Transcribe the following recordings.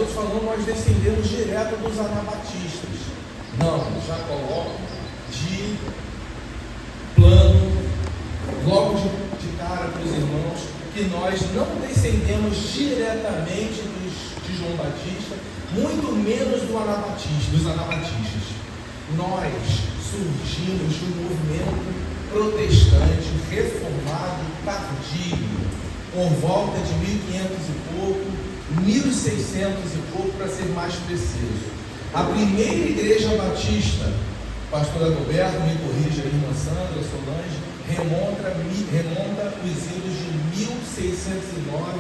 outros falando, nós descendemos direto dos anabatistas. Não, já coloco de plano, logo de cara para os irmãos, que nós não descendemos diretamente de João Batista, muito menos dos anabatistas. Nós surgimos de um movimento protestante, reformado, tardio, por volta de 1500 e pouco, 1600 e pouco, para ser mais preciso. A primeira igreja batista, pastor Adalberto, me corrija, a irmã Sandra, Solange, remonta os idos de 1609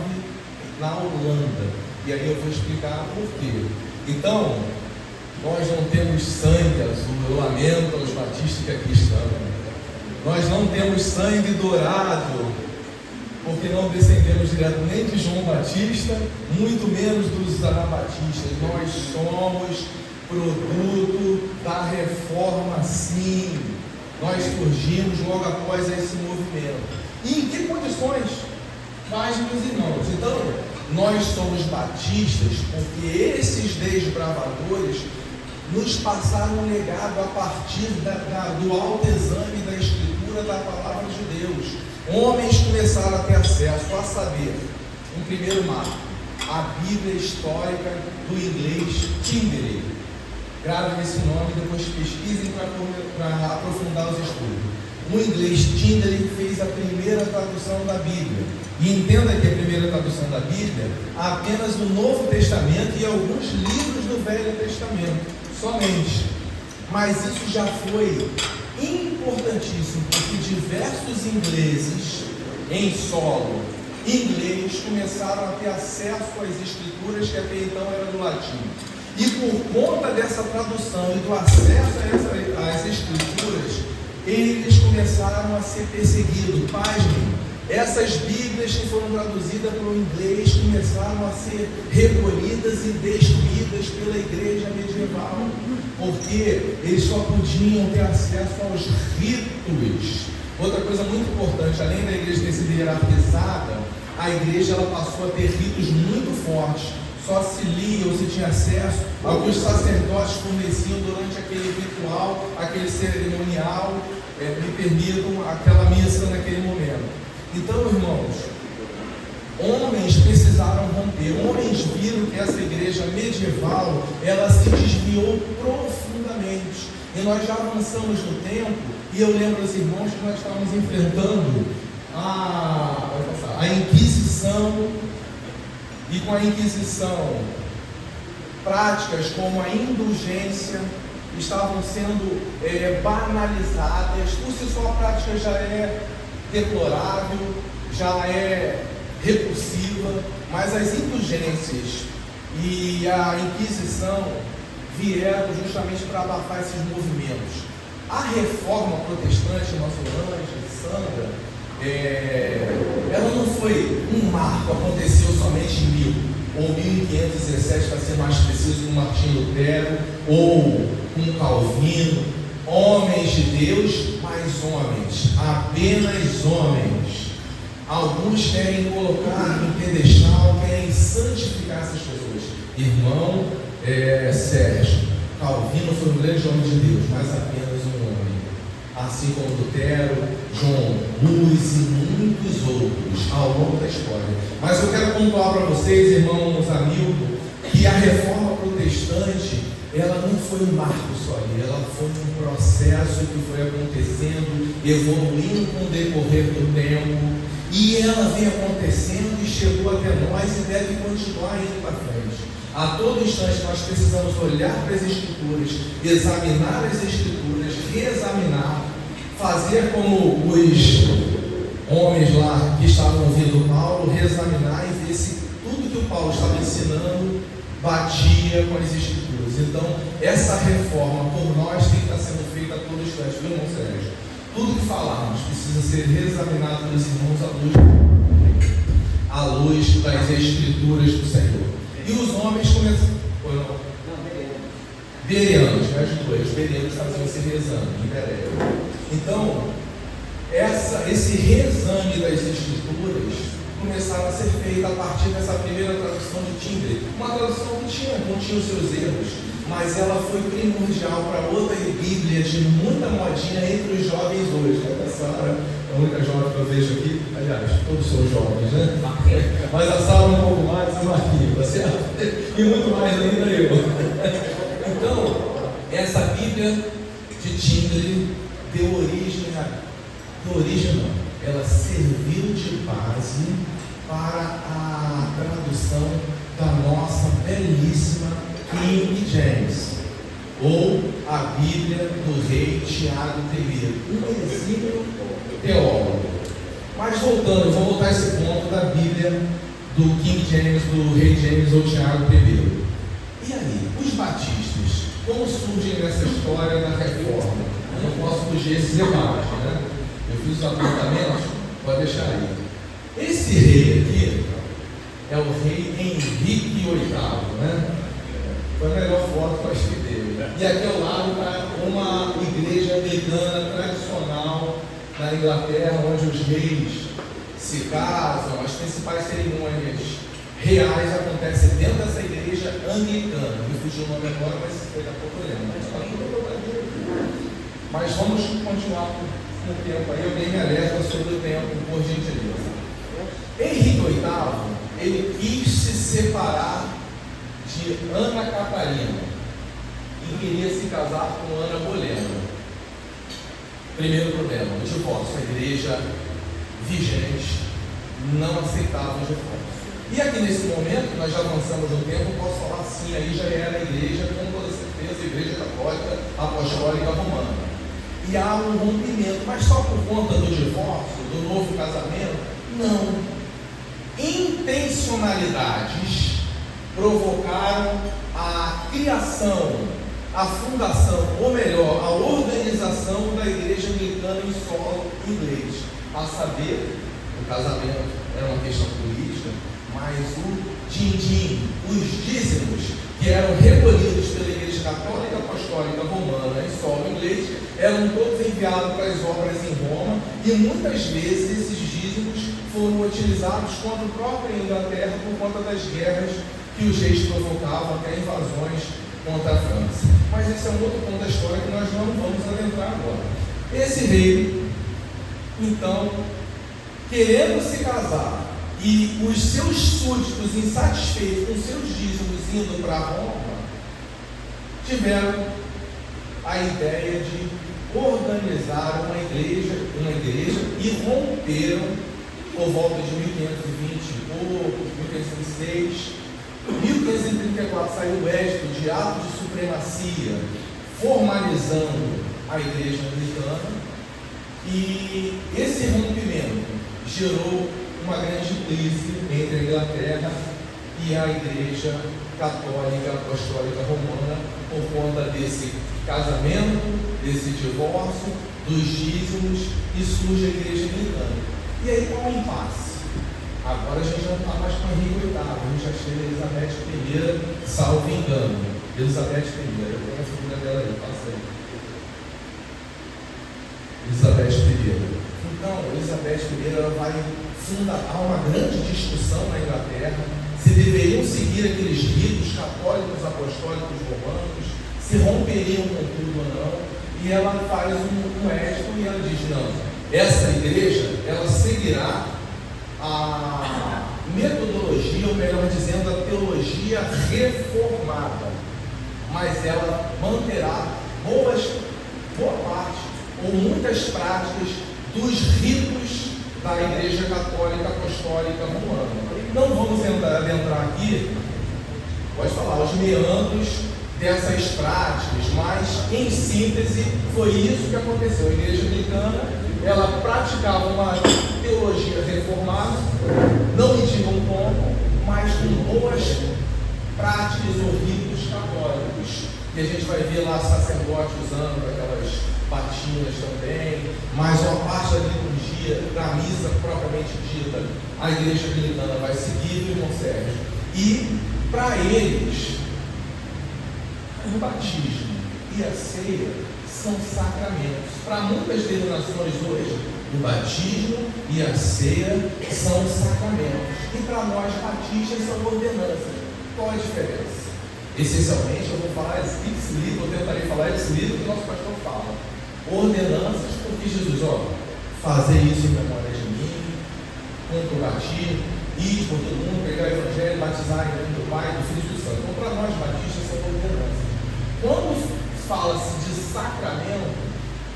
na Holanda. E aí eu vou explicar por quê. Então, nós não temos sangue azul, eu lamento aos batistas que aqui estão. Nós não temos sangue dourado, porque não descendemos direto nem de João Batista, muito menos dos anabatistas. Nós somos produto da reforma, sim. Nós surgimos logo após esse movimento. E em que condições? Mas, meus irmãos, então, nós somos batistas porque esses desbravadores nos passaram um legado a partir do autoexame da Escritura, da Palavra de Deus. Homens começaram a ter acesso a saber, em primeiro marco, a Bíblia histórica do inglês Tyndale. Gravem esse nome e depois pesquisem para aprofundar os estudos. O inglês Tyndale fez a primeira tradução da Bíblia. E entenda que a primeira tradução da Bíblia apenas o Novo Testamento e alguns livros do Velho Testamento, somente. Mas isso já foi importantíssimo, porque diversos ingleses em solo inglês começaram a ter acesso às escrituras que até então eram do latim. E por conta dessa tradução e do acesso às escrituras, eles começaram a ser perseguidos. Pasmem, essas Bíblias que foram traduzidas para o inglês começaram a ser recolhidas e destruídas pela igreja medieval, porque eles só podiam ter acesso aos ritos. Outra coisa muito importante, além da igreja ter sido hierarquizada, a igreja ela passou a ter ritos muito fortes. Só se lia ou se tinha acesso ao que os sacerdotes forneciam durante aquele ritual, aquele cerimonial, me permitam, aquela missa naquele momento. Então, irmãos, homens precisaram romper, homens viram que essa igreja medieval, ela se desviou profundamente, e nós já avançamos no tempo, e eu lembro aos irmãos que nós estávamos enfrentando a Inquisição, e com a Inquisição, práticas como a indulgência estavam sendo banalizadas. Por si só a prática já é deplorável, já é repulsiva, mas as indulgências e a Inquisição vieram justamente para abafar esses movimentos. A reforma protestante, nossa Solange, Sandra, ela não foi um marco, aconteceu somente em 1000 ou 1517, para ser mais preciso, com Martinho Lutero ou com Calvino. Homens de Deus, mas homens, apenas homens. Alguns querem colocar em pedestal, querem santificar essas pessoas. Irmão Sérgio, Calvino foi um grande homem de Deus, mas apenas um homem. Assim como Lutero, João Luz e muitos outros ao longo da história. Mas eu quero pontuar para vocês, irmãos, amigos, que a reforma protestante, ela não foi um marco só ali, ela foi um processo que foi acontecendo, evoluindo com o decorrer do tempo, e ela vem acontecendo e chegou até nós e deve continuar indo para frente. A todo instante nós precisamos olhar para as Escrituras, examinar as Escrituras, reexaminar, fazer como os homens lá que estavam ouvindo Paulo, reexaminar e ver se tudo que o Paulo estava ensinando batia com as Escrituras. Então, essa reforma por nós tem que estar sendo feita a todo instante, viu, irmão Sérgio? Tudo que falarmos precisa ser reexaminado pelos irmãos à luz das Escrituras do Senhor. E os homens começaram. Bereanos, os bereanos faziam esse reexame de Berea. Então, esse reexame das Escrituras começaram a ser feito a partir dessa primeira tradução de Tyndale, uma tradução que tinha continha os seus erros, mas ela foi primordial para outra Bíblia de muita modinha entre os jovens hoje. A Sara é a única jovem que eu vejo aqui, aliás, todos são jovens, né? Mas a Sara um pouco mais e a Marquinhos, tá certo? E muito mais ainda eu. Então, essa Bíblia de Tyndale deu origem não, ela serviu de base para a tradução da nossa belíssima King James, ou a Bíblia do rei Tiago I, um exímio teólogo. Mas voltando, eu vou voltar a esse ponto da Bíblia do King James, do rei James ou Tiago I. E aí, os batistas, como surgem nessa história da reforma? Eu não posso fugir esses debates, né? Eu fiz os apontamentos, pode deixar aí. Esse rei aqui é o rei Henrique VIII, né? Foi a melhor foto que eu achei dele. E aqui ao lado está uma igreja anglicana tradicional na Inglaterra, onde os reis se casam, as principais cerimônias reais acontecem dentro dessa igreja anglicana. Me fugiu o nome agora, mas daqui a pouco eu lembro. Mas vamos continuar com o tempo aí. Alguém me alerta sobre o tempo, por gentileza. Henrique VIII, ele quis se separar de Ana Catarina e queria se casar com Ana Bolena. Primeiro problema, o divórcio. A igreja vigente não aceitava o divórcio. E aqui nesse momento, nós já avançamos no tempo, posso falar sim, aí já era a igreja, com toda certeza, a igreja católica apostólica romana. E há um rompimento, mas só por conta do divórcio, do novo casamento? Não. Intencionalidades provocaram a criação, a fundação, ou melhor, a organização da igreja anglicana em solo inglês. A saber, o casamento era uma questão política, mas o din-din, os dízimos que eram recolhidos pela igreja católica apostólica romana em solo inglês, eram todos enviados para as obras em Roma, e muitas vezes esses dízimos foram utilizados contra a própria Inglaterra por conta das guerras que os reis provocavam, até invasões contra a França. Mas esse é um outro ponto da história que nós não vamos adentrar agora. Esse rei, então, querendo se casar, e os seus súditos insatisfeitos com seus dízimos indo para Roma, tiveram a ideia de organizar uma igreja e romperam por volta de 1520 ou 1506. 1534 saiu o edito de ato de supremacia, formalizando a igreja anglicana, e esse rompimento gerou uma grande crise entre a Inglaterra e a igreja católica apostólica romana por conta desse casamento, desse divórcio, dos dízimos, e surge a igreja anglicana. E aí qual o impasse? Agora a gente já não está mais com Henrique VIII, a gente já chega a Elizabeth I, salvo engano. Elizabeth I, eu tenho a figura dela aí, passa aí. Elizabeth I. Então, Elizabeth I ela vai fundar, há uma grande discussão na Inglaterra se deveriam seguir aqueles ritos católicos, apostólicos, romanos, se romperiam com tudo ou não, e ela faz um edito e ela diz, não, essa igreja, ela seguirá a metodologia, ou melhor dizendo, a teologia reformada, mas ela manterá boa parte, ou muitas práticas dos ritos da Igreja Católica Apostólica Romana. Não vamos adentrar aqui, pode falar, os meandros dessas práticas, mas em síntese foi isso que aconteceu. A Igreja Anglicana, ela praticava uma teologia reformada, não me digam como, mas com boas práticas ou ritos católicos. E a gente vai ver lá sacerdotes usando aquelas batinas também, mas uma parte da liturgia, da missa propriamente dita, a igreja anglicana vai seguir, irmão Sérgio. E para eles, o batismo e a ceia são sacramentos. Para muitas denominações hoje, o batismo e a ceia são sacramentos. E para nós batistas são ordenanças. Qual a diferença? Essencialmente, eu vou falar ipsilito, eu tentarei falar ipsilito que o nosso pastor fala. Ordenanças, porque Jesus, fazer isso em memória de mim, quanto batismo, ir por todo mundo, pregar o evangelho, batizar em nome do Pai, do Filho e do Santo. Então, para nós batistas, são ordenanças. Quando fala-se de sacramento,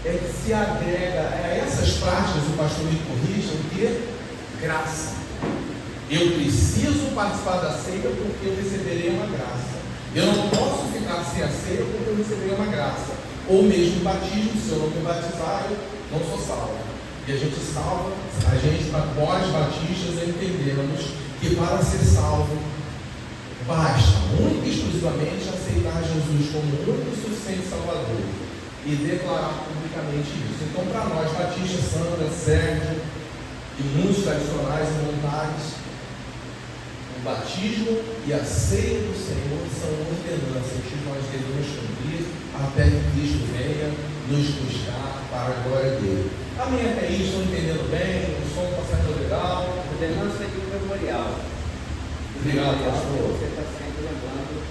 é que se agrega a essas práticas, o pastor me corrija, o que? Graça. Eu preciso participar da ceia porque eu receberei uma graça. Eu não posso ficar sem a ceia porque eu receberei uma graça. Ou mesmo batismo, se eu não me batizar, eu não sou salvo. E a gente salva, nós batistas, entendemos que para ser salvo, basta, única e exclusivamente, aceitar Jesus como o único e suficiente Salvador e declarar publicamente isso. Então, para nós, batistas, Sandra, Sérgio e muitos tradicionais e voluntários, o batismo e a ceia do Senhor são ordenanças que nós devemos cumprir até que Cristo venha nos buscar para a glória dele. Amém até aí? Estão entendendo bem? O som está saindo legal? Ordenança de um memorial. Obrigado, pastor. Você está sempre lembrando.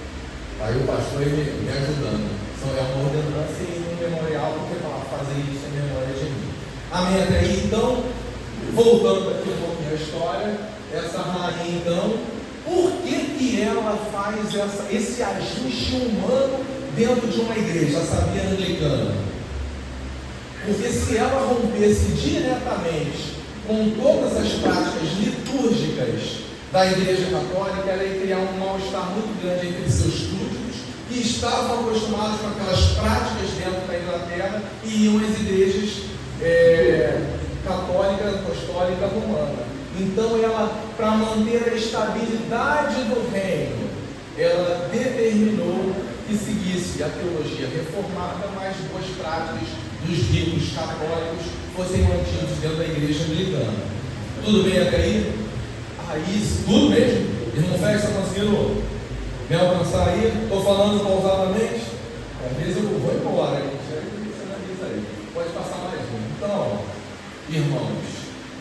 Aí o pastor me ajudando. É uma ordenança e um memorial, porque fazer isso em memória de mim. Amém até aí? Então, voltando aqui um pouquinho a história, essa rainha então, por que ela faz esse ajuste humano dentro de uma igreja, a sabia anglicana? Porque se ela rompesse diretamente com todas as práticas litúrgicas da igreja católica, ela ia criar um mal-estar muito grande entre seus súditos, que estavam acostumados com aquelas práticas dentro da Inglaterra e iam às igrejas católica, apostólica, romana. Então ela, para manter a estabilidade do reino, ela determinou que seguisse a teologia reformada, mas boas práticas dos ricos católicos fossem mantidos dentro da igreja anglicana. Tudo bem até aí? Aí, tudo mesmo? Irmão Félix, está conseguindo me alcançar aí? Estou falando pausadamente? Às vezes eu vou embora, aí. Pode passar mais um. Então, irmãos,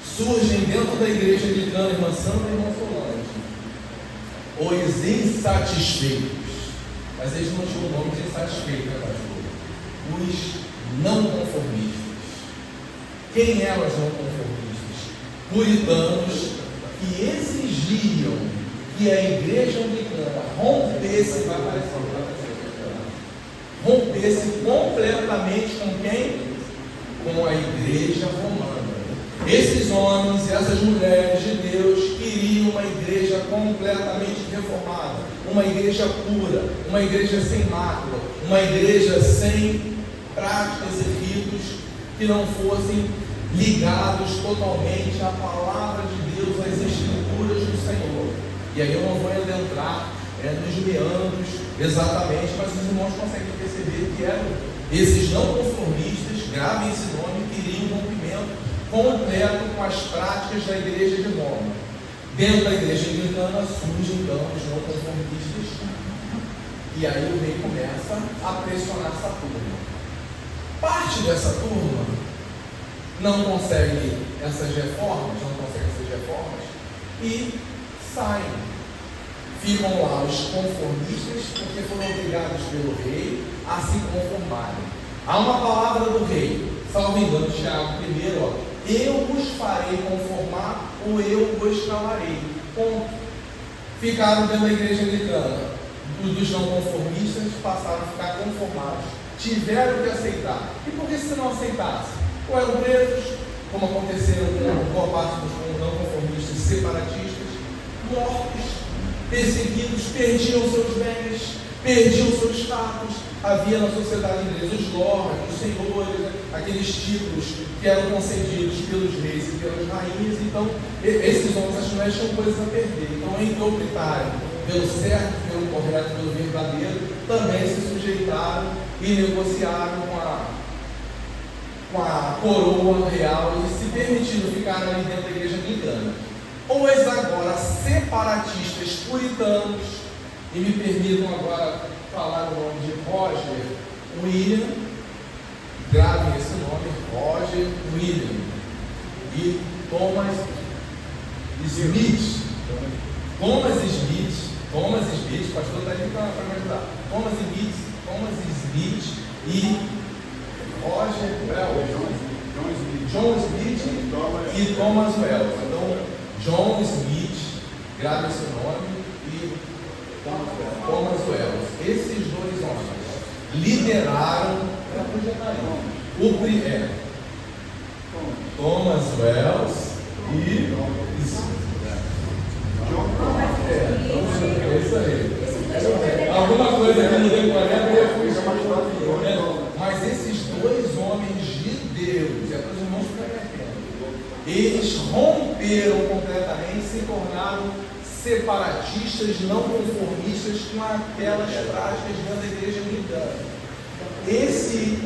surgem dentro da igreja anglicana, irmã Sandra e irmã Solange, os insatisfeitos. Mas eles não tinham o nome de insatisfeitos, né, pastor? Os não conformistas. Quem eram os não conformistas? Puritanos que exigiam que a igreja anglicana rompesse completamente com quem? Com a igreja romana. Esses homens e essas mulheres de Deus queriam uma igreja completamente reformada, uma igreja pura, uma igreja sem mácula, uma igreja sem práticas e ritos que não fossem ligados totalmente à palavra de Deus, às escrituras do Senhor. E aí eu não vou adentrar nos meandros exatamente, mas os irmãos conseguem perceber que eram esses não conformistas, gravem esse nome, queriam um rompimento completo com as práticas da igreja de Roma. Dentro da igreja anglicana surgem então os não conformistas, e aí o rei começa a pressionar essa turma. Parte dessa turma não consegue essas reformas, e saem. Ficam lá os conformistas, porque foram obrigados pelo rei a se conformarem. Há uma palavra do rei, salvo engano, Tiago primeiro, eu os farei conformar ou eu os calarei. Ponto. Ficaram dentro da igreja anglicana. Dos não conformistas passaram a ficar conformados. Tiveram que aceitar. E por que se não aceitasse? Ou eram presos, como aconteceram com boa parte dos não conformistas separatistas, mortos, perseguidos, perdiam seus bens, perdiam seu status. Havia na sociedade inglesa os lords, os senhores, aqueles títulos que eram concedidos pelos reis e pelas rainhas. Então, esses homens, as mulheres tinham coisas a perder. Então, entre optarem pelo certo, pelo correto, pelo verdadeiro, também se sujeitaram e negociaram com a coroa real e se permitiram ficar ali dentro da igreja anglicana. Os agora separatistas puritanos, e me permitam agora falar o nome de Roger William, gravem esse nome, Roger William, e Thomas Smith. Thomas Smith Thomas Smith, o pastor está ali para me ajudar. Thomas Smith e Roger Wells. John Smith e Thomas Wells. Então, John Smith, grave esse nome, e Thomas Wells. Esses dois homens lideraram o primeiro. Thomas Wells e é isso aí. Alguma coisa que não deu mas esses dois homens de Deus, é para os irmãos ficarem atentos, eles romperam completamente, se tornaram separatistas, não conformistas com aquelas práticas dentro da igreja anglicana. Esse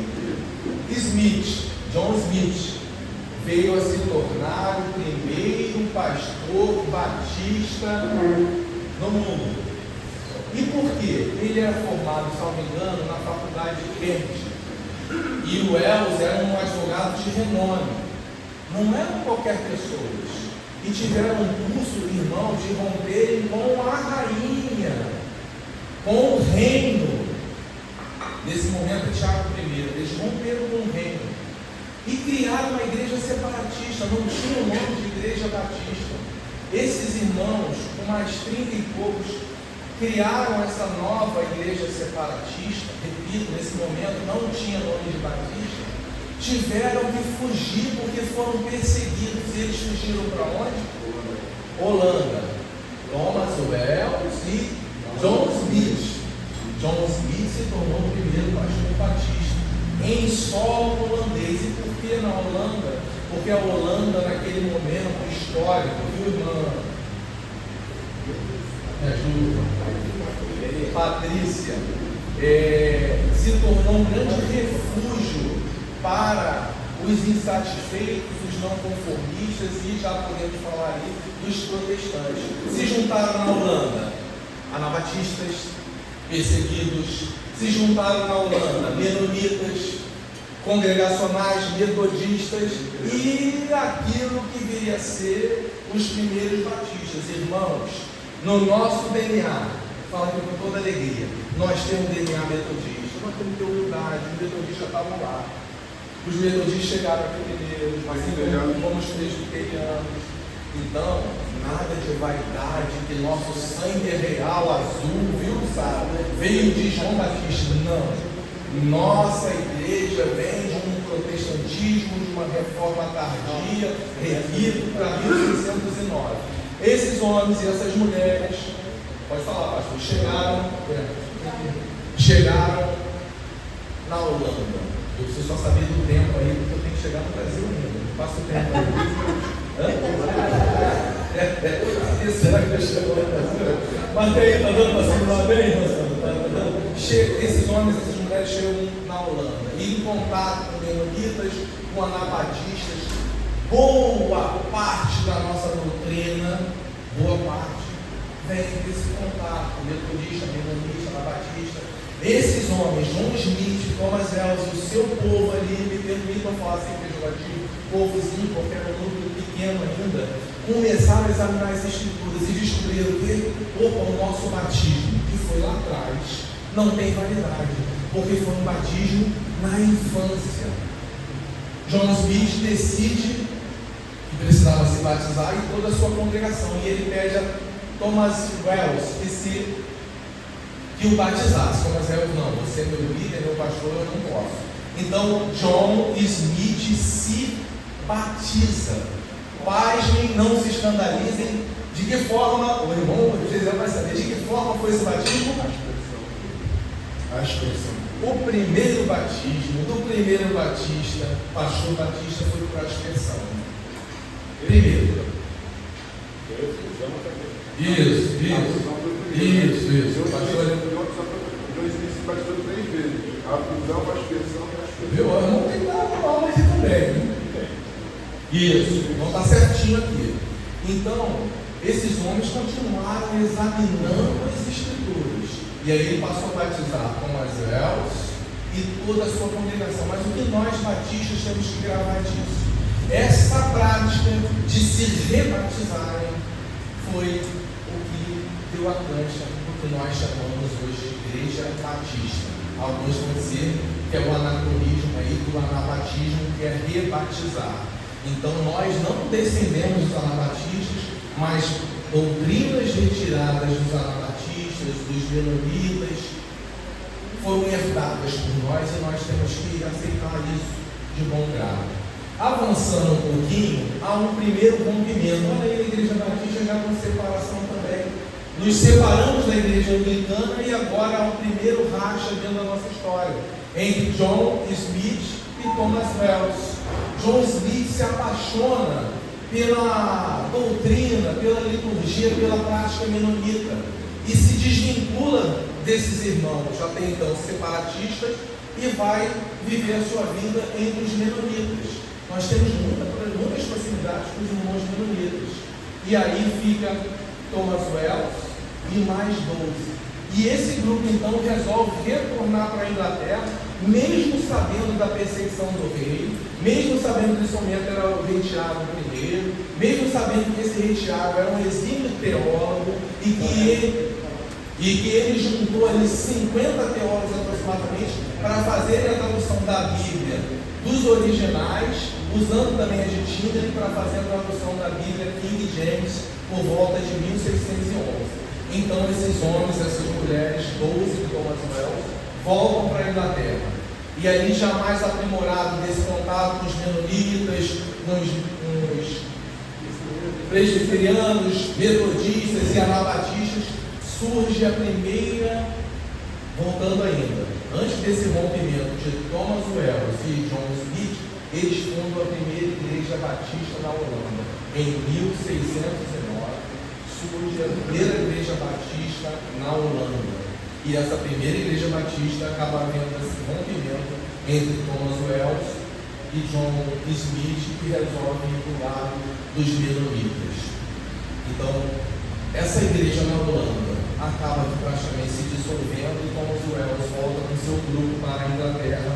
Smith, John Smith, veio a se tornar o primeiro pastor batista no mundo. E por quê? Ele era formado, se não me engano, na faculdade de Cambridge. E o Wells era um advogado de renome. Não eram qualquer pessoas. E tiveram um curso, irmão, de romperem com a rainha, com o reino. Nesse momento, Tiago I, eles romperam com o reino. E criaram uma igreja separatista, não tinha o nome de igreja batista. Esses irmãos, com mais 30 e poucos, criaram essa nova igreja separatista. Repito, nesse momento não tinha nome de batista. Tiveram que fugir porque foram perseguidos. E eles fugiram para onde? Holanda. Thomas Wells e John Smith. John Smith se tornou o primeiro pastor batista em solo holandês. E por que na Holanda? Porque a Holanda, naquele momento histórico, viu, irmã? Me ajuda. Patrícia, se tornou um grande refúgio para os insatisfeitos, os não conformistas e, já podemos falar aí, dos protestantes. Se juntaram na Holanda anabatistas, perseguidos. Se juntaram na Holanda menonitas, congregacionais, metodistas e aquilo que viria a ser os primeiros batistas. Irmãos, no nosso DNA, falo aqui com toda alegria, nós temos DNA metodista, nós temos que ter humildade. Os metodistas estavam lá, os metodistas chegaram aqui primeiro, assim como os presbiterianos. Então, nada de vaidade, que nosso sangue é real, azul, viu, sabe? Veio de João Batista. Não. Nossa igreja vem de um protestantismo, de uma reforma tardia, repito, para 1609. Esses homens e essas mulheres, pode falar, pastor, chegaram na Holanda. Eu preciso só saber do tempo aí, porque eu tenho que chegar no Brasil ainda. Passa o tempo aí. Será que eu chego no Brasil? Mas aí, está dando para simular bem? Esses homens, essas mulheres chegam na Holanda, e em contato com menonitas, com anabatistas. Boa parte da nossa doutrina, boa parte, vem desse contato, metodista, menonista, anabatista. Esses homens, John Smith, Thomas Wells e o seu povo ali, me permitam falar assim, pejorativo, povozinho, porque era um número pequeno ainda, começaram a examinar as escrituras e descobriram que, o nosso batismo, que foi lá atrás, não tem validade, porque foi um batismo na infância. John Smith decide que precisava se batizar e toda a sua congregação, e ele pede a Thomas Wells que o batizasse. Thomas Wells, não, você é meu líder, meu pastor, eu não posso. Então John Smith se batiza. Pasmem, não se escandalizem. De que forma, o irmão, vocês vai saber, de que forma foi esse batismo? A expressão. O primeiro batismo do primeiro batista, pastor batista, foi por aspersão. Primeiro. Isso. Pastor, se batizou 3 vezes. A fusão, a aspersão e a aspersão. Viu? Eu não tenho nada para falar aqui também, né? Isso, não está certinho aqui. Então, esses homens continuaram examinando as escrituras. E aí ele passou a batizar Thomas Wells e toda a sua congregação. Mas o que nós batistas temos que gravar disso? Essa prática de se rebatizarem foi o que deu construiu a cancha do que nós chamamos hoje de Igreja Batista. Alguns vão dizer que é o anacronismo aí do anabatismo, que é rebatizar. Então nós não descendemos dos anabatistas, mas doutrinas retiradas dos anabatistas, dos menonitas, foram herdadas por nós e nós temos que aceitar isso de bom grado. Avançando um pouquinho, há um primeiro rompimento. Olha aí, a Igreja Batista já com separação também. Nos separamos da Igreja Anglicana e agora há um primeiro racha dentro da nossa história, entre John Smith e Thomas Wells. John Smith se apaixona pela doutrina, pela liturgia, pela prática menonita e se desvincula desses irmãos, até então separatistas, e vai viver a sua vida entre os menonitas. Nós temos muitas proximidades com os irmãos menonitas. E aí fica Thomas Wells e mais 12. E esse grupo então resolve retornar para a Inglaterra, mesmo sabendo da perseguição do rei, mesmo sabendo que esse momento era o rei Tiago I, mesmo sabendo que esse rei Tiago era um exímio teólogo e que ele juntou ali 50 teólogos aproximadamente para fazerem a tradução da Bíblia dos originais, usando também a de Tyndale para fazer a tradução da Bíblia King James por volta de 1611. Então esses homens, essas mulheres, 12 de Thomas Wells, voltam para a Inglaterra. E ali, já mais aprimorado desse contato com os menonitas, nos presbiterianos, metodistas e anabatistas, surge a primeira, voltando ainda, antes desse rompimento de Thomas Wells e John Smith, eles fundam a primeira igreja batista na Holanda. Em 1609, surge a primeira igreja batista na Holanda. E essa primeira igreja batista acaba havendo esse rompimento entre Thomas Wells e John Smith, que resolve ir para o lado dos menonitas. Então, essa igreja na Holanda acaba praticamente se dissolvendo e Thomas Wells volta com seu grupo para a Inglaterra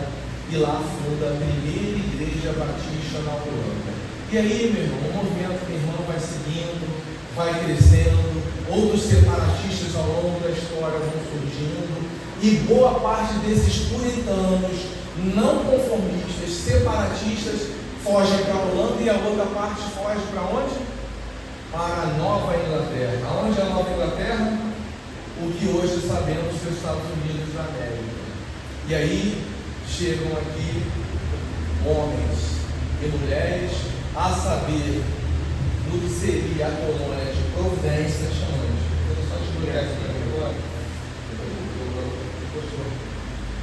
e lá funda a primeira igreja batista na Holanda. E aí, meu irmão, o movimento do irmão vai seguindo, vai crescendo, outros separatistas ao longo da história vão surgindo, e boa parte desses puritanos, não conformistas, separatistas, fogem para a Holanda e a outra parte foge para onde? Para a Nova Inglaterra. Aonde é a Nova Inglaterra? O que hoje sabemos que é os Estados Unidos da América. E aí chegam aqui homens e mulheres a saber do que seria a colônia de Providência, chamamos. Eu só explicar isso para mim agora.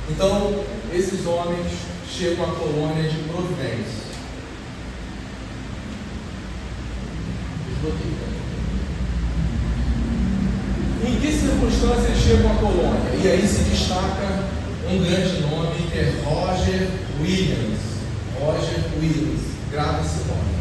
Então, esses homens chegam à colônia de Providência. Em que circunstâncias chegam à colônia? E aí se destaca um grande nome, que é Roger Williams. Roger Williams, grave esse nome.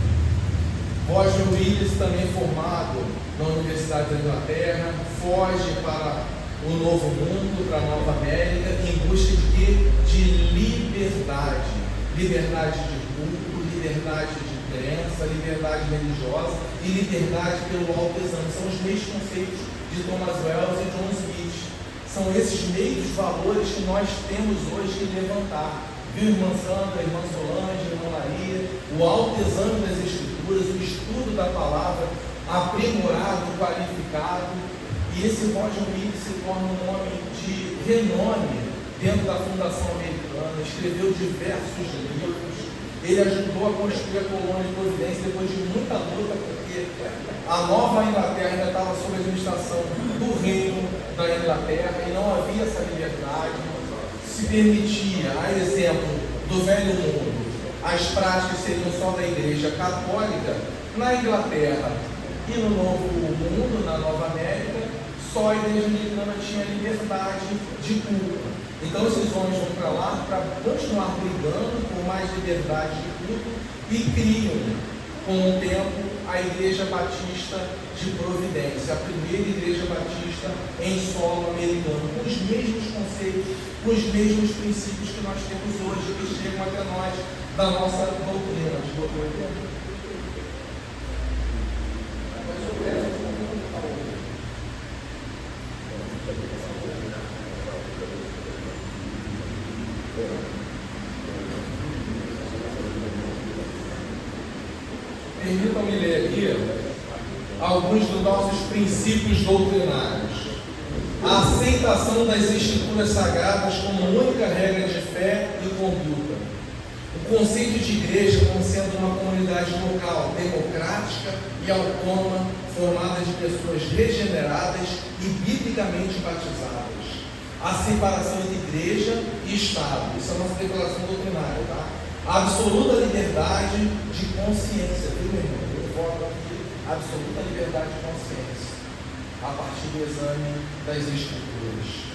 Roger Williams, também formado na Universidade da Inglaterra, foge para o Novo Mundo, para a Nova América, em busca de quê? De liberdade. Liberdade de culto, liberdade de crença, liberdade religiosa e liberdade pelo autoexame. São os mesmos conceitos de Thomas Wells e John Smith. São esses mesmos valores que nós temos hoje que levantar. Viu, irmã Sandra, irmã Solange, irmã Maria, o autoexame das Escrituras, o estudo da palavra, aprimorado, qualificado. E esse Roger Williams se torna um homem de renome dentro da Fundação Americana, escreveu diversos livros. Ele ajudou a construir a colônia de Providência depois de muita luta, porque a Nova Inglaterra ainda estava sob a administração do reino da Inglaterra e não havia essa liberdade. Se permitia, a exemplo do Velho Mundo, as práticas seriam só da Igreja Católica. Na Inglaterra e no Novo Mundo, na Nova América, só a Igreja Anglicana tinha liberdade de culto. Então esses homens vão para lá para continuar brigando por mais liberdade de culto e criam, com o tempo, a Igreja Batista de Providência, a primeira Igreja Batista em solo americano, com os mesmos conceitos, com os mesmos princípios que nós temos hoje, que chegam até nós da nossa doutrina. Permitam-me ler aqui alguns dos nossos princípios doutrinários. A aceitação das Escrituras Sagradas como única regra de fé e conduta. O conceito de igreja como sendo uma comunidade local, democrática e autônoma, formada de pessoas regeneradas e biblicamente batizadas. A separação entre igreja e Estado. Isso é a nossa declaração doutrinária, tá? A absoluta liberdade de consciência, viu, meu irmão? Eu voto aqui, absoluta liberdade de consciência, a partir do exame das Escrituras.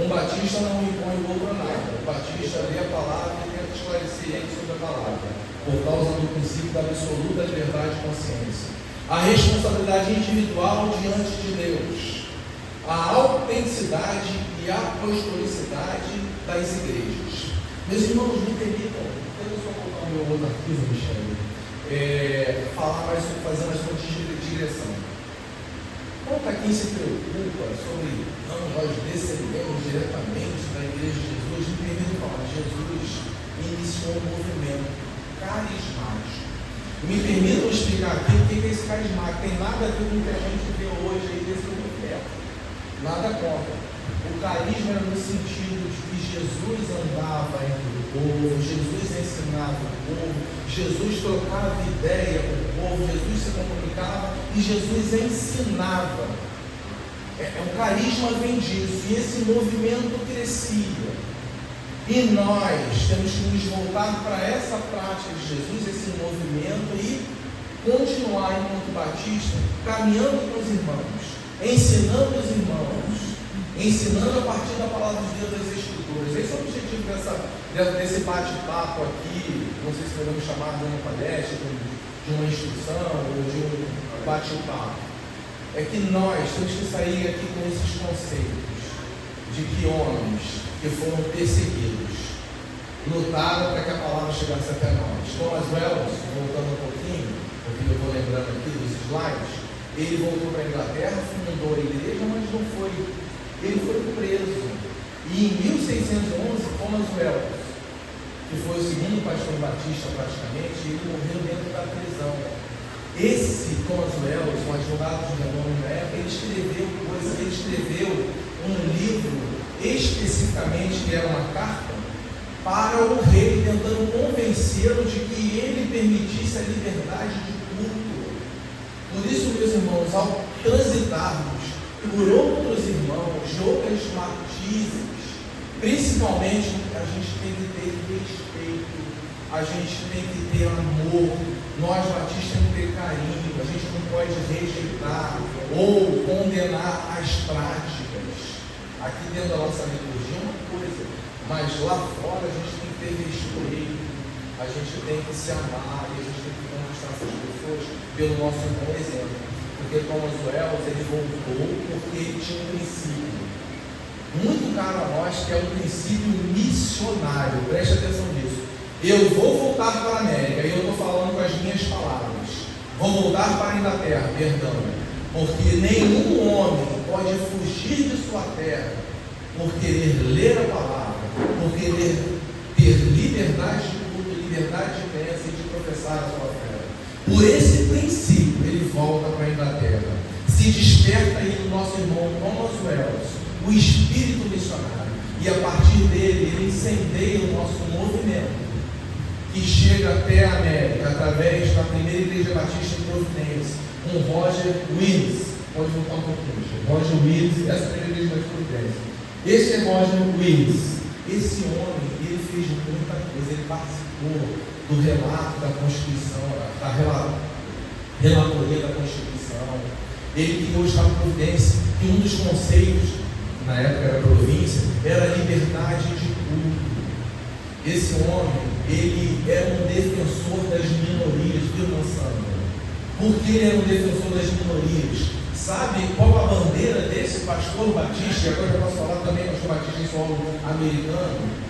Um batista não impõe o outro a nada. O batista lê a palavra e tenta esclarecer ele sobre a palavra, por causa do princípio da absoluta liberdade de consciência. A responsabilidade individual diante de Deus. A autenticidade e a apostolicidade das igrejas. Meus irmãos, me permitam, eu só colocar o meu outro arquivo, Michele, fazer mais uma digressão. Para quem se preocupa sobre nós descendemos diretamente da Igreja de Jesus, me permito falar, Jesus iniciou um movimento carismático. Me permitam explicar aqui o que é esse carismático. Tem nada a ver com o que a gente vê hoje aí desse movimento. Nada contra. O carisma era no sentido de que Jesus andava entre o povo, Jesus ensinava o povo, Jesus trocava ideia com o povo, Jesus se comunicava e Jesus ensinava. O carisma vem disso, e esse movimento crescia. E nós temos que nos voltar para essa prática de Jesus, esse movimento, e continuar enquanto batista, caminhando com os irmãos, ensinando os irmãos, ensinando a partir da palavra de Deus das Escrituras. Esse é o objetivo desse bate-papo aqui. Não sei se podemos chamar de uma palestra, de uma instrução ou de um bate-papo. É que nós temos que sair aqui com esses conceitos de que homens que foram perseguidos lutaram para que a palavra chegasse até nós. Thomas Wells, voltando um pouquinho, porque eu vou lembrando aqui dos slides, ele voltou para a Inglaterra, fundou a igreja, mas não foi. Ele foi preso. E em 1611, Thomas Wells, que foi o segundo pastor batista praticamente, ele morreu dentro da prisão. Esse Thomas Wells, um advogado de renome na época, ele escreveu um livro especificamente, que era uma carta, para o rei, tentando convencê-lo de que ele permitisse a liberdade de culto. Por isso, meus irmãos, ao transitarmos por outros irmãos, de outras matizes, principalmente a gente tem que ter respeito, a gente tem que ter amor, nós batistas temos que ter carinho, a gente não pode rejeitar ou condenar as práticas. Aqui dentro da nossa liturgia é uma coisa, mas lá fora a gente tem que ter respeito, a gente tem que se amar e a gente tem que conquistar essas pessoas pelo nosso bom exemplo. Porque Thomas Wells, ele voltou porque ele tinha um princípio muito caro a nós, que é o princípio missionário. Preste atenção nisso. Eu vou voltar para a América, e eu estou falando com as minhas palavras. Vou voltar para a Inglaterra, perdão. Porque nenhum homem pode fugir de sua terra por querer ler a palavra, por querer ter liberdade de culto, liberdade de crença e de professar a sua fé. Por esse princípio, ele volta para a Inglaterra. Se desperta aí no nosso irmão Thomas Wells, o espírito missionário. E a partir dele, ele incendeia o nosso movimento, que chega até a América, através da primeira igreja batista em Providência, com Roger Willis. Pode voltar um pouquinho. Roger Willis, essa é a primeira igreja batista em Providência. Esse é Roger Willis. Esse homem, ele fez muita coisa, ele participou do relato da Constituição, da relatoria da Constituição. Ele criou o Estado de Providência, que um dos conceitos, na época era província, era a liberdade de culto. Esse homem, ele era um defensor das minorias, viu, Sandra? Por que ele era um defensor das minorias? Sabe qual a bandeira desse pastor batista? E agora eu posso falar também pastor batista em solo americano.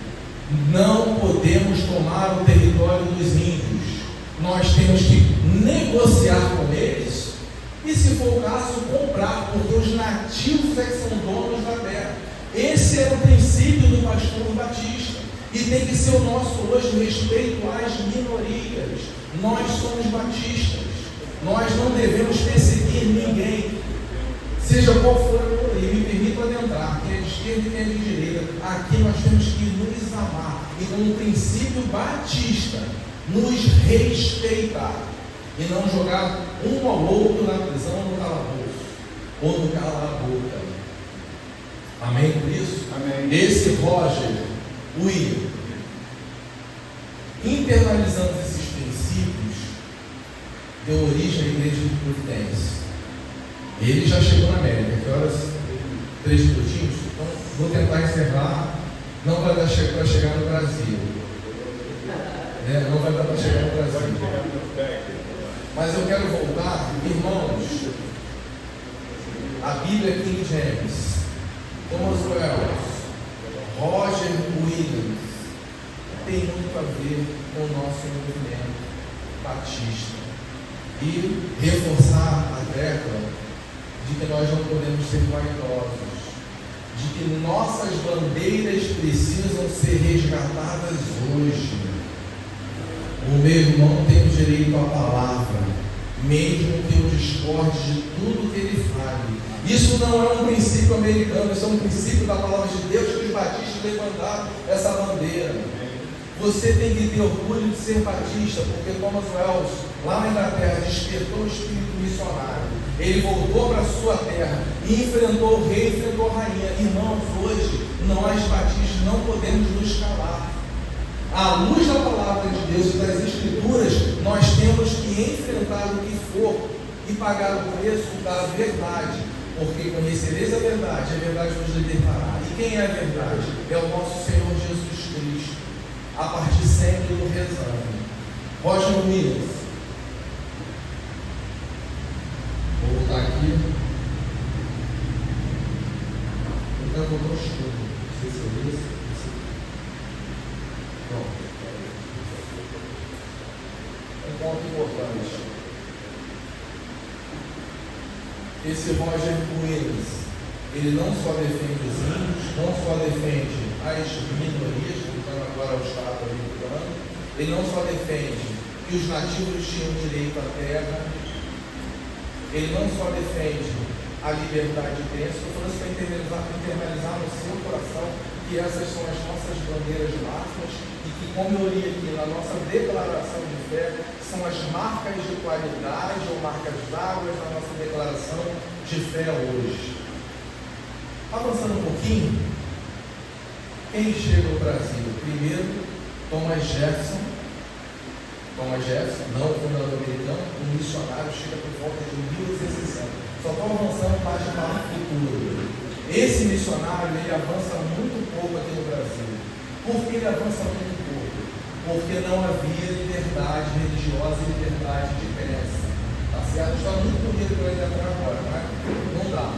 Não podemos tomar o território dos índios. Nós temos que negociar com eles e, se for o caso, comprar, porque os nativos é que são donos da terra. Esse era o princípio do pastor batista. E E tem que ser o nosso hoje o respeito às minorias. Nós somos batistas. Nós não devemos perseguir ninguém, seja qual for a minoria. Me permito adentrar, quem é de esquerda e quem é de direita. Aqui nós temos que nos amar e, como princípio batista, nos respeitar e não jogar um ao outro na prisão, no calabouço ou no cala-boca. Amém por isso? Amém. Esse Roger Williams, internalizando esses princípios, deu origem à Igreja de Providência. Ele já chegou na América. Que horas? 3 minutinhos? Então, vou tentar encerrar. Não vai dar para chegar no Brasil. Não vai dar para chegar no Brasil. Mas eu quero voltar, irmãos. A Bíblia King James, Thomas Wells, Roger Williams, tem muito a ver com o nosso movimento batista. E reforçar a tecla de que nós não podemos ser vaidosos, de que nossas bandeiras precisam ser resgatadas hoje. O meu irmão tem o direito à palavra, mesmo que eu discorde de tudo que ele fale. Isso não é um princípio americano, isso é um princípio da palavra de Deus, que os batistas levantaram essa bandeira. Você tem que ter orgulho de ser batista, porque Thomas Wells, lá na Inglaterra, despertou o espírito missionário. Ele voltou para a sua terra e enfrentou o rei, enfrentou a rainha. Irmãos, hoje, nós batistas não podemos nos calar. À luz da palavra de Deus e das Escrituras, nós temos que enfrentar o que for e pagar o preço da verdade, porque conhecereis a verdade vos libertará. E quem é a verdade? É o nosso Senhor Jesus Cristo, a partir sempre do rezando. Roger Williams. Vou voltar aqui. Então eu vou escuro. Não sei se é isso. Pronto. Um ponto importante. Esse Roger Williams, ele não só defende os índios, não só defende as minorias, voltando agora ao Estado americano, ele não só defende que os nativos tinham direito à terra, ele não só defende a liberdade de crença, estou falando isso para internalizar no seu coração que essas são as nossas bandeiras máximas e que, como eu li aqui na nossa declaração de fé, são as marcas de qualidade ou marcas d'água na nossa declaração de fé hoje. Avançando um pouquinho, quem chega no Brasil? Primeiro, Thomas Jefferson, não o fundador americano, um missionário, chega por volta de 1860. Só estou avançando parte para o futuro. Esse missionário, ele avança muito pouco aqui no Brasil. Por que ele avança muito pouco? Porque não havia liberdade religiosa e liberdade de crença. Tá certo? Está muito bonito para ele entrar agora, né? Não dá.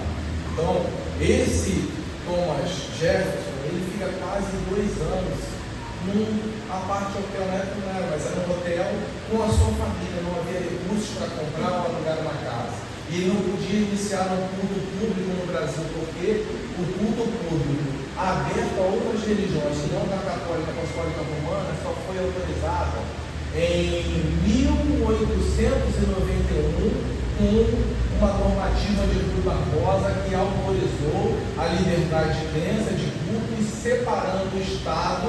Então, esse Thomas Jefferson, ele fica quase 2 anos numa parte hotel, não era, mas era um hotel com a sua família, não havia recursos para comprar ou alugar uma casa. E ele não podia iniciar um culto público no Brasil, porque o culto público aberto a outras religiões, não da católica, apostólica romana, só foi autorizado em 1891 com uma normativa de Rui Barbosa que autorizou a liberdade de crença, de culto, e separando o Estado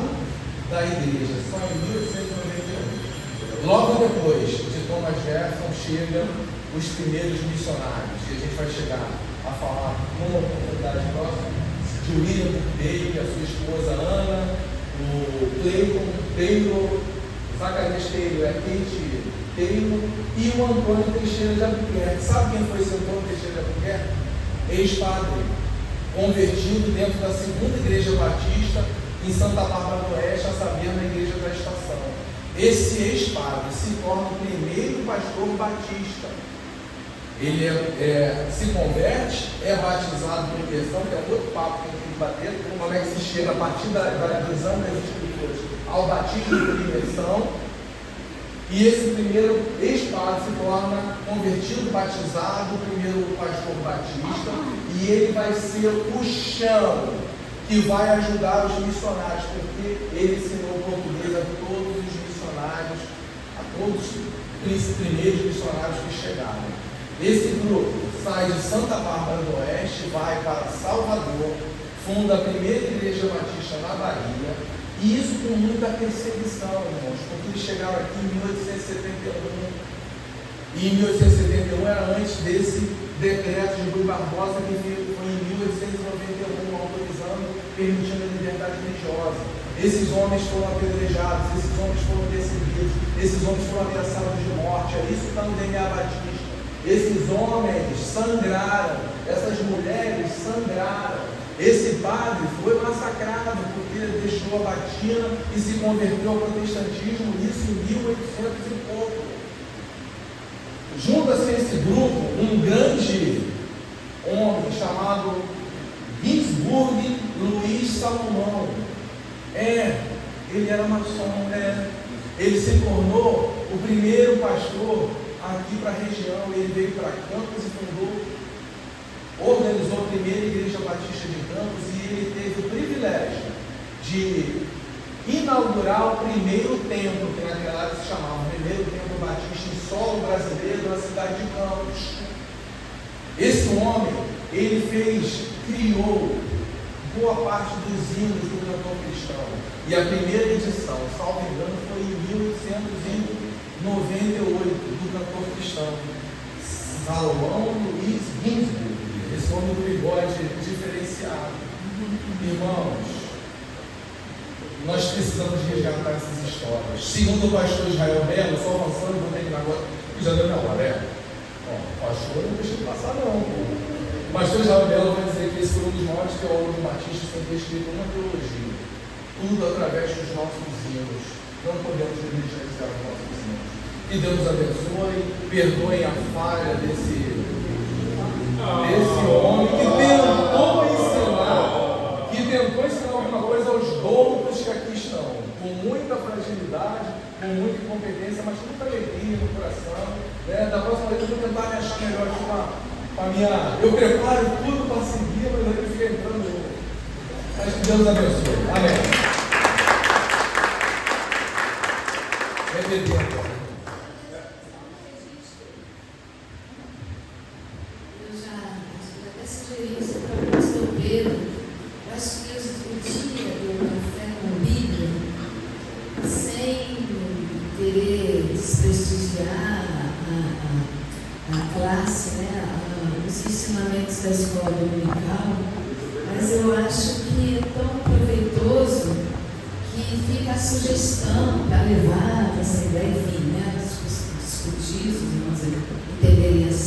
da Igreja, só em 1891. Logo depois de Thomas Jefferson chegam os primeiros missionários, e a gente vai chegar a falar numa oportunidade próxima de William Day, a sua esposa Ana, o Clayton Taylor, Zacarias Taylor, a Kate Taylor e o Antônio Teixeira de Albuquerque. Sabe quem foi esse Antônio Teixeira de Albuquerque? Ex-padre, convertido dentro da segunda igreja batista em Santa Bárbara do Oeste, a saber, na igreja da Estação. Esse ex-padre se torna o primeiro pastor batista. Ele se converte, é batizado por imersão, que é outro papo que a gente tem que bater, como é que se chega a partir da visão das Escrituras ao batismo por imersão. E esse primeiro ex-padre se torna convertido, batizado, o primeiro pastor batista, e ele vai ser o chão e vai ajudar os missionários, porque ele ensinou português a todos os missionários, a todos os primeiros missionários que chegaram. Esse grupo sai de Santa Bárbara do Oeste, vai para Salvador, funda a primeira igreja batista na Bahia, e isso com muita perseguição, irmãos, porque eles chegaram aqui em 1871, e em 1871 era antes desse decreto de Rui Barbosa, que foi em 1891, autorizando, permitindo a liberdade religiosa. Esses homens foram apedrejados, esses homens foram perseguidos, esses homens foram ameaçados de morte. É isso que está no DNA Batista. Esses homens sangraram, essas mulheres sangraram. Esse padre foi massacrado porque ele deixou a batina e se converteu ao protestantismo, isso em 1800 e pouco. Junta-se a esse grupo um grande homem chamado Ginsburg Luiz Salomão. Ele era maçom, ele se tornou o primeiro pastor aqui para a região. Ele veio para Campos e organizou a primeira igreja batista de Campos, e ele teve o privilégio de inaugurar o primeiro templo, que naquela época se chamava o primeiro templo batista em solo brasileiro, na cidade de Campos. Esse homem, ele criou boa parte dos hinos do cantor cristão, e a primeira edição, salvo engano, foi em 1898, do cantor cristão Salomão Luiz Ginsburg, esse homem do bigode diferenciado. Irmãos, nós precisamos resgatar essas histórias. Segundo o pastor Israel Belo, só avançando, vou terminar agora, que já deu minha hora, o pastor não deixa de passar não. O pastor Israel Belo vai dizer que esse foi um dos maiores teólogos batistas que tem escrito uma teologia. Tudo através dos nossos hinos. Não podemos negligenciar os nossos hinos. Que Deus nos abençoe, perdoem a falha desse homem que tentou ensinar alguma coisa aos doutos que aqui estão, com muita fragilidade, com muita incompetência, mas com muita alegria no coração. Da próxima vez eu vou tentar me achar melhor aqui com a minha. Eu preparo tudo para seguir, mas aí eu fico entrando. Mas que Deus abençoe. Amém. Eu já até sugeri isso para o pastor Pedro. Eu acho que o dia do café com a Bíblia, sem querer desprestigiar a classe, os ensinamentos da escola dominical, mas eu acho que é tão proveitoso que fica a sugestão para levar essa ideia, enfim, discutir, os irmãos entenderem assim.